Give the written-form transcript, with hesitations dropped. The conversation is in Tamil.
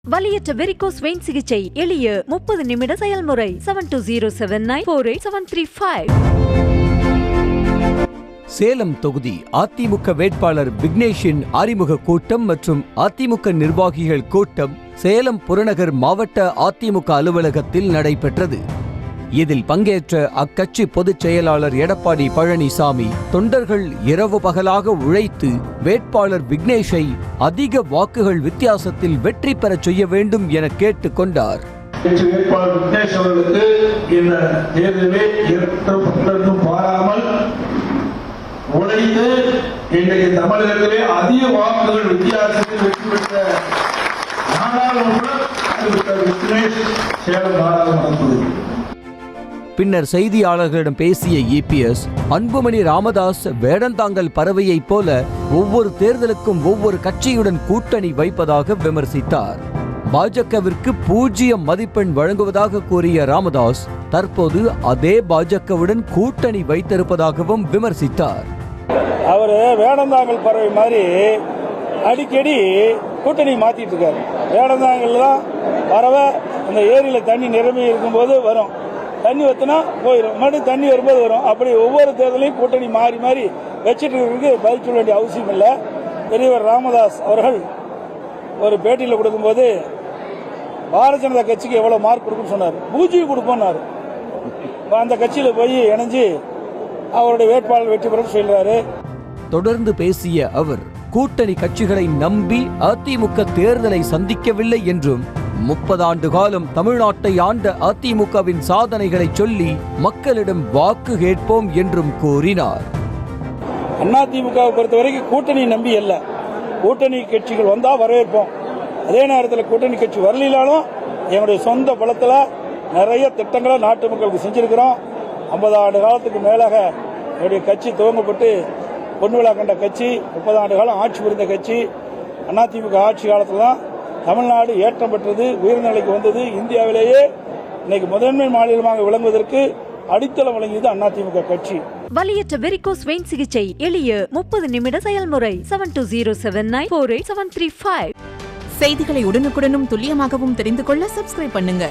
வலியற்ற வெரிகோஸ் வெயின் சிகிச்சை எளிய 30 நிமிட செயல்முறை 7207948735. சேலம் தொகுதி அதிமுக வேட்பாளர் விக்னேஷின் அறிமுக கூட்டம் மற்றும் அதிமுக நிர்வாகிகள் கூட்டம் சேலம் புறநகர் மாவட்ட அதிமுக அலுவலகத்தில் நடைபெற்றது. இதில் பங்கேற்ற அக்கட்சி பொதுச் செயலாளர் எடப்பாடி பழனிசாமி தொண்டர்கள் இரவு பகலாக உழைத்து வேட்பாளர் விக்னேஷை அதிக வாக்குகள் வித்தியாசத்தில் வெற்றி பெறச் செய்ய வேண்டும் என கேட்டுக் கொண்டார். வேட்பாளர் விக்னேஷ் அவர்களுக்கு இந்த தேர்தலில் பாராமல் உழைத்து இன்றைக்கு தமிழகத்திலே அதிக வாக்குகள் வித்தியாசத்தில் வெற்றி பெற்ற நாடாளுமன்ற விக்னேஷ் சேலம் நாடாளுமன்ற. பின்னர் செய்தியாளர்களிடம் பேசிய இபிஎஸ், அன்புமணி ராமதாஸ் வேடந்தாங்கல் பறவையைப் போல ஒவ்வொரு தேர்தலுக்கும் ஒவ்வொரு கட்சியுடன் கூட்டணி வைப்பதாக விமர்சித்தார். பாஜகவிற்கு 0 மதிப்பெண் வழங்குவதாக கூறிய ராமதாஸ் தற்போது அதே பாஜகவுடன் கூட்டணி வைத்திருப்பதாகவும் விமர்சித்தார். அவர் வேடந்தாங்கல் பறவை மாதிரி அடிக்கடி கூட்டணி மாத்திட்டு இருக்காரு. வேடந்தாங்கல் தான் பறவை அந்த ஏரியில தண்ணி நிரம்பி இருக்கும்போது வரும், தண்ணி வத்தினா போயிடும், மறுபடியும் தண்ணி வரும்போது வரும். அப்படி ஒவ்வொரு தேர்தலையும் கூட்டணி மாறி மாறி வச்சுட்டு இருக்கிறதுக்கு பதில் சொல்ல வேண்டிய அவசியம் இல்லை. பெரியவர் ராமதாஸ் அவர்கள் ஒரு பேட்டியில் கொடுக்கும்போது பாரதிய ஜனதா கட்சிக்கு எவ்வளவு மார்க் கொடுக்குன்னு சொன்னார். 0 கொடுப்போம்னாரு. அந்த கட்சியில் போய் இணைஞ்சு அவருடைய வேட்பாளர் வெற்றி பெற சொல்றாரு. தொடர்ந்து பேசிய அவர் கூட்டணி கட்சிகளை நம்பி அதிமுக தேர்தலை சந்திக்கவில்லை என்றும் 30 ஆண்டு காலம் தமிழ்நாட்டை ஆண்ட அதிமுகவின் சாதனைகளை சொல்லி மக்களிடம் வாக்கு கேட்போம் என்றும் கூறினார். அதிமுகவை பொறுத்தவரைக்கும் கூட்டணி நம்பி அல்ல, கூட்டணி கட்சிகள் வந்தா வரவேற்போம். அதே நேரத்தில் கூட்டணி கட்சி வரலாலும் எங்களுடைய சொந்த பலத்தில் நிறைய திட்டங்களை நாட்டு மக்களுக்கு செஞ்சிருக்கிறோம். 50 ஆண்டு காலத்துக்கு மேலாக என்னுடைய கட்சி துவங்கப்பட்டு பொன்விழா கண்ட கட்சி, 30 ஆண்டு காலம் ஆட்சி புரிந்த கட்சி. அதிமுக ஆட்சி காலத்தில் தான் தமிழ்நாடு ஏற்றம் பெற்றது, உயர்ந்த நிலைக்கு வந்தது. இந்தியாவிலேயே இன்னைக்கு முதன்மை மாநிலமாக விளங்குவதற்கு அடித்தளம் வழங்கியது அதிமுக கட்சி. வலியற்ற வெரிகோஸ் வெயின் சிகிச்சை எளிய 30 நிமிட செயல்முறை 7207948735. செய்திகளை உடனுக்குடனும் துல்லியமாகவும் தெரிந்து கொள்ள சப்ஸ்கிரைப் பண்ணுங்க.